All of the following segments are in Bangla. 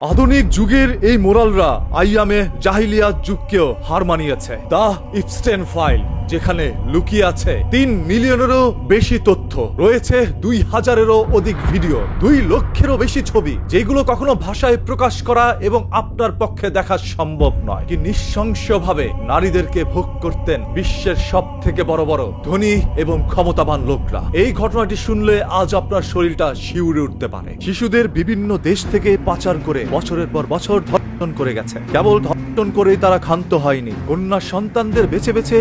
আধুনিক যুগের এই মোরালরা আইয়ামে জাহিলিয়াত যুগকেও হার মানিয়েছে। দা ইপস্টেন ফাইল, যেখানে লুকিয়ে আছে 3 মিলিয়নেরও বেশি তথ্য, রয়েছে 2000-এরও অধিক ভিডিও, 2 লক্ষেরও বেশি ছবি, যেগুলো কখনো ভাষায় প্রকাশ করা এবং আপনার পক্ষে দেখা সম্ভব নয়। কি নৃশংসভাবে নারীদেরকে ভোগ করতেন বিশ্বের সব থেকে বড় বড় ধনী এবং ক্ষমতাবান লোকরা। এই ঘটনাটি শুনলে আজ আপনার শরীরটা শিউরে উঠতে পারে। শিশুদের বিভিন্ন দেশ থেকে পাচার করে বছরের পর বছর ধর্ষণ করে গেছে। কেবল ধর্ষণ করেই তারা ক্ষান্ত হয়নি, কন্যা সন্তানদের বেছে বেছে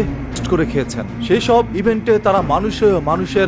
করে খেয়েছেন। সেই সব ইভেন্টে তারা মানুষের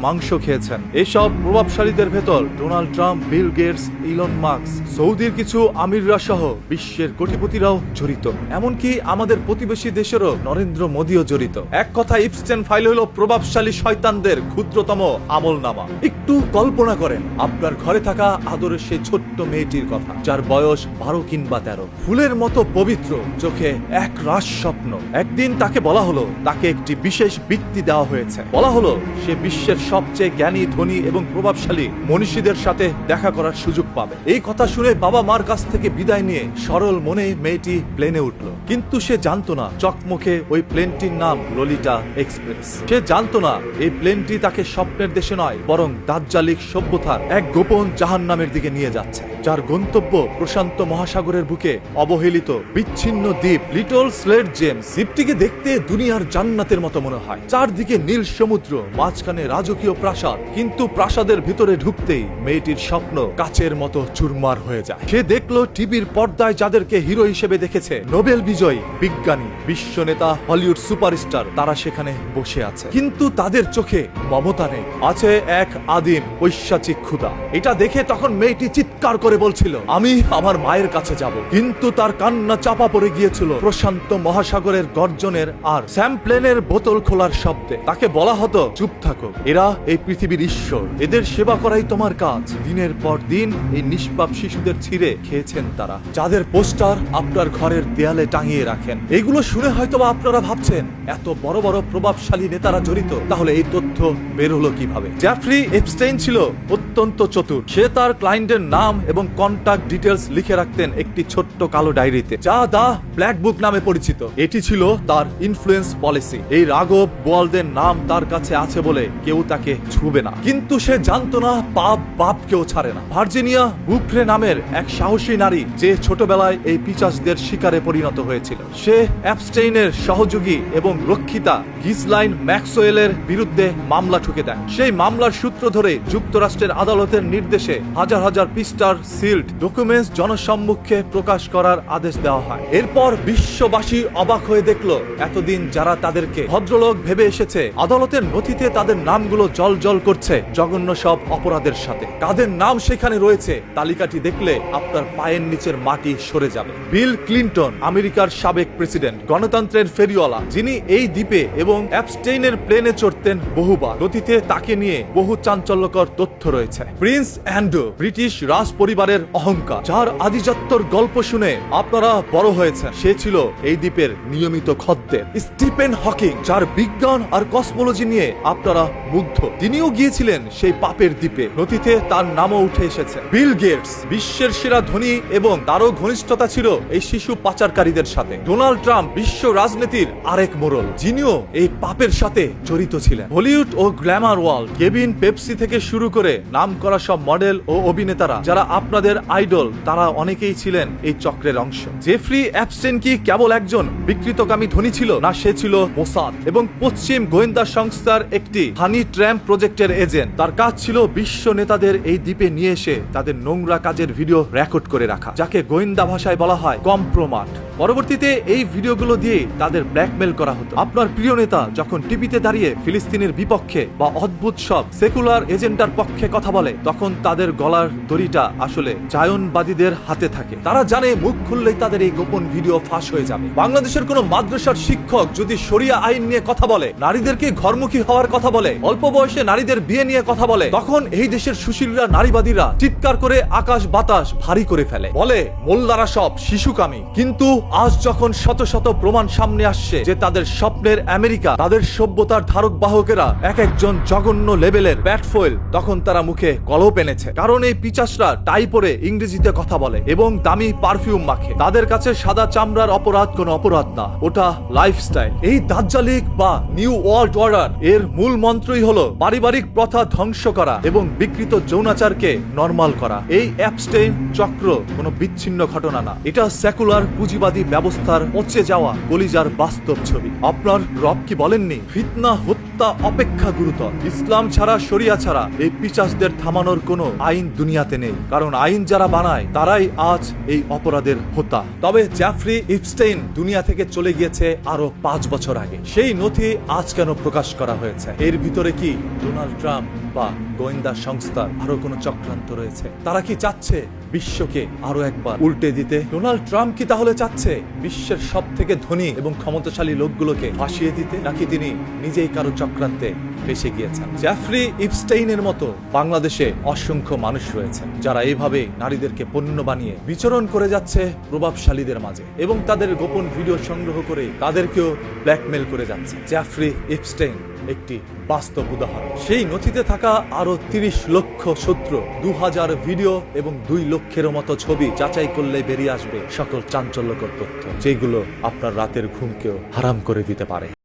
মাংস খেয়েছেন। এইসব প্রভাবশালীদের ভেতর Donald Trump, Bill Gates, Elon Musk, সৌদির কিছু আমিররা সহ বিশ্বের কোটিপতিরাও জড়িত। এমনকি আমাদের প্রতিবেশী দেশেরও নরেন্দ্র মোদীও জড়িত। এক কথা, ইপস্টেন ফাইল হলো প্রভাবশালী শয়তানদের ক্ষুদ্রতম আমলনামা। একটু কল্পনা করেন আপনার ঘরে থাকা আদরের সেই ছোট্ট মেয়েটির কথা, যার বয়স 12 কিংবা 13, ফুলের মতো পবিত্র, চোখে এক রাস স্বপ্ন। একদিন তাকে বলা হলো তাকে একটি বিশেষ বৃত্তি দেওয়া হয়েছে। বলা হলো সে বিশ্বের সবচেয়ে জ্ঞানী, ধনী এবং প্রভাবশালী মনীষীদের সাথে দেখা করার সুযোগ পাবে। এই কথা শুনে বাবা মার কাছ থেকে বিদায় নিয়ে সরল মনে মেয়েটি প্লেনে উঠল। কিন্তু সে জানতো না চকমকে ওই প্লেনটির নাম ললিতা এক্সপ্রেস। সে জানতো না এই প্লেনটি তাকে স্বপ্নের দেশে নয়, বরং দাজ্জালিক সভ্যতার এক গোপন জাহান্নামের দিকে নিয়ে যাচ্ছে, যার গন্তব্য প্রশান্ত মহাসাগরের বুকে অবহেলিত বিচ্ছিন্ন দ্বীপ লিটল স্লেট জেমস। দ্বীপটিকে দেখতে দুনিয়ার জান্নাতের মতো মনে হয়। চারদিকে নীল সমুদ্র, মাঝখানে রাজকীয় প্রাসাদ। কিন্তু প্রাসাদের ভিতরে ঢুকতেই মেয়েটির স্বপ্ন কাচের মতো চুরমার হয়ে যায়। সে দেখলো টিভির পর্দায় যাদেরকে হিরো হিসেবে দেখেছে, নোবেল বিজয়ী, বিজ্ঞানী, বিশ্ব নেতা, হলিউড সুপারস্টার, তারা সেখানে বসে আছে। কিন্তু তাদের চোখে মমতা নেই, আছে এক আদিম ঐশাচিক ক্ষুধা। এটা দেখে তখন মেয়েটি চিৎকার করে বলছিল, আমি আমার মায়ের কাছে যাব। কিন্তু তার কান্না চাপা পড়ে গিয়েছিল প্রশান্ত মহাসাগরের গর্জনের আর স্যাম্পলেনের বোতল খোলার শব্দে। তাকে বলা হতো, চুপ থাকো, এরা এই পৃথিবীর ঈশ্বর, এদের সেবা করাই তোমার কাজ। দিনের পর দিন এই নিষ্পাপ শিশুদের ছিঁড়ে খেয়েছেন তারা, যাদের পোস্টার আপনার ঘরের দেয়ালে টাঙিয়ে রাখেন। এগুলো শুনে হয়তোবা আপনারা ভাবছেন, এত বড় বড় প্রভাবশালী নেতারা জড়িত, তাহলে এই তথ্য বের হলো কিভাবে? জেফ্রি এপস্টেইন ছিল অত্যন্ত চতুর। সে তার ক্লায়েন্টের নাম এবং কন্টাক্ট ডিটেলস লিখে রাখতেন একটি ছোট্ট কালো ডায়েরিতে, যা দা ব্ল্যাক বুক নামে পরিচিত। এটি ছিল তার ইনফ্লুয়েন্স পলিসি। এই রাঘব বোয়ালদের নাম তার কাছে আছে বলে কেউ তাকে ছুবে না। কিন্তু সে জানতো না পাপ বাপকেও ছাড়ে না। ভার্জিনিয়া বুফ্রে নামের এক সাহসী নারী, যে ছোটবেলায় এই পিচাসদের শিকারে পরিণত হয়েছিল, সে এপস্টেইনের সহযোগী এবং রক্ষিতা গিসলাইন ম্যাক্সওয়েলের বিরুদ্ধে মামলা ঠুকে দেয়। সেই মামলার সূত্র ধরে যুক্তরাষ্ট্রের আদালতের নির্দেশে হাজার হাজার পৃষ্ঠার সিল্ড ডকুমেন্টস জনসম্মুখে প্রকাশ করার আদেশ দেওয়া হয়। এরপর বিশ্ববাসী অবাক হয়ে দেখলো, এতদিন যারা তাদেরকে ভদ্রলোক ভেবে এসেছে, আদালতের নথিতে তাদের নামগুলো জল করছে জঘন্য সব অপরাধের সাথে। কাদের নাম সেখানে রয়েছে, তালিকাটি দেখলে আপনার পায়ের নিচের মাটি সরে যাবে। বিল ক্লিন্টন, আমেরিকার সাবেক প্রেসিডেন্ট, গণতন্ত্রের ফেরিওয়ালা, যিনি এই দ্বীপে এবং এপস্টেইনের প্লেনে চড়তেন বহুবার। নথিতে তাকে নিয়ে বহু চাঞ্চল্যকর তথ্য রয়েছে। প্রিন্স অ্যান্ড্রু, ব্রিটিশ রাজ পরিবারের অহংকার, যার আদিজাত্যর গল্প শুনে আপনারা বড় হয়েছেন, সে ছিল এই দ্বীপের নিয়মিত খদ্দের। স্টিফেন হকিং, যার বিজ্ঞান আর কসমোলজি নিয়ে আপনারা মুগ্ধ, তিনিও গিয়েছিলেন সেই পাপের দ্বীপে। নথিতে তার নামও উঠে এসেছে। বিল গেটস, বিশ্বের সেরা ধনী, এবং তারও ঘনিষ্ঠতা ছিল এই শিশু পাচারকারীদের সাথে। ডোনাল্ড ট্রাম্প, বিশ্ব রাজনীতির আরেক মোড়ল, যিনিও এই পাপের সাথে জড়িত ছিলেন। হলিউড ও গ্ল্যামার ওয়ার্ল্ড, কেভিন পেপসি থেকে শুরু করে নাম করা সব মডেল ও অভিনেতারা যারা আপনাদের আইডল, তারা অনেকেই ছিলেন এই চক্রের অংশ। জেফ্রি এপস্টেইন কি কেবল একজন বিকৃতকামী ধনী ছিল? না, সে ছিল মোসাদ এবং পশ্চিম গোয়েন্দা সংস্থার একটি হানি ট্র্যাম্প প্রজেক্টের এজেন্ট। তার কাজ ছিল বিশ্ব নেতাদের এই দ্বীপে নিয়ে এসে তাদের নোংরা কাজের ভিডিও রেকর্ড করে রাখা, যাকে গোয়েন্দা ভাষায় বলা হয় কম্প্রোমাট। পরবর্তীতে এই ভিডিওগুলো দিয়ে তাদের ব্ল্যাকমেল করা হতো। আপনার প্রিয় নেতা যখন টিভিতে দাঁড়িয়ে ফিলিস্তিনের বিপক্ষে বা অদ্ভুত সব সেকুলার এজেন্ডার পক্ষে কথা বলে, তখন তাদের গলার দড়িটা আসলে জায়নবাদীদের হাতে থাকে। তারা জানে মুখ খুললেই তাদের এই গোপন ভিডিও ফাঁস হয়ে যাবে। বাংলাদেশের কোন মাদ্রাসার শিক্ষক যদি শরিয়া আইন নিয়ে কথা বলে, নারীদেরকে ঘরমুখী হওয়ার কথা বলে, অল্প বয়সে নারীদের বিয়ে নিয়ে কথা বলে, তখন এই দেশের সুশীলরা, নারীবাদীরা চিৎকার করে আকাশ বাতাস ভারী করে ফেলে, বলে মোল্লারা সব শিশুকামী। কিন্তু আজ যখন শত শত প্রমাণ সামনে আসছে যে তাদের স্বপ্নের আমেরিকা, তাদের সভ্যতার ধারক বাহকেরা এক একজন জঘন্য লেভেলের ব্যাটফয়েল, তখন তারা মুখে কলপ এনেছে। কারণ এই পিচাসরা টাই টাই পরে ইংরেজিতে কথা বলে এবং দামি পারফিউম মাখে। তাদের কাছে সাদা চামড়ার অপরাধ কোনো অপরাধ না, ওটা লাইফস্টাইল। এই দাজ্জালিক বা নিউ ওয়ার্ল্ড অর্ডার এর মূল মন্ত্রই হলো পারিবারিক প্রথা ধ্বংস করা এবং বিকৃত যৌনাচারকে নরমাল করা। এই অ্যাপস্টেইন চক্র কোনো বিচ্ছিন্ন ঘটনা না, এটা সেকুলার পুঁজিবাদী ব্যবস্থার পচে যাওয়া কলিজার বাস্তব ছবি। আপনার রব কি বলেননি, ফিতনা হত্যা অপেক্ষা গুরুতর। ইসলাম ছাড়া, শরিয়া ছাড়া এই পিশাচদের থামানোর কোনো আইন দুনিয়াতে নেই, কারণ আইন যারা বানায় তারাই আজ এই অপরাধের হোতা। তবে জেফ্রি ইপস্টেইন দুনিয়া থেকে চলে গিয়েছে আরো 5 বছর আগে। সেই নথি আজ কেন প্রকাশ করা হয়েছে? এর ভিতরে কি ডোনাল্ড ট্রাম্প বা গোয়েন্দা সংস্থার আরো কোনো চক্রান্ত রয়েছে? তারা কি চাচ্ছে বিশ্বকে আরো একবার উল্টে দিতে? ডোনাল্ড ট্রাম্প কি তাহলে চাচ্ছে বিশ্বের সব থেকে ধনী এবং ক্ষমতাশালী লোকগুলোকে ফাঁসিয়ে দিতে, নাকি তিনি নিজেই কারো চক্রান্তে ফেসে গিয়েছেন? জেফ্রি ইপস্টেইনের মতো বাংলাদেশে অসংখ্য মানুষ রয়েছে যারা এইভাবে নারীদেরকে পণ্য বানিয়ে বিচরণ করে যাচ্ছে প্রভাবশালীদের মাঝে এবং তাদের গোপন ভিডিও সংগ্রহ করে তাদেরকেও ব্ল্যাকমেল করে যাচ্ছে। জেফ্রি ইপস্টেইন একটি বাস্তব উদাহরণ। সেই নথিতে থাকা আরো 30 লক্ষ সূত্র, 2000 ভিডিও এবং 2 লক্ষের মতো ছবি যাচাই করলে বেরিয়ে আসবে সকল চাঞ্চল্যকর তথ্য, যেগুলো আপনার রাতের ঘুমকেও হারাম করে দিতে পারে।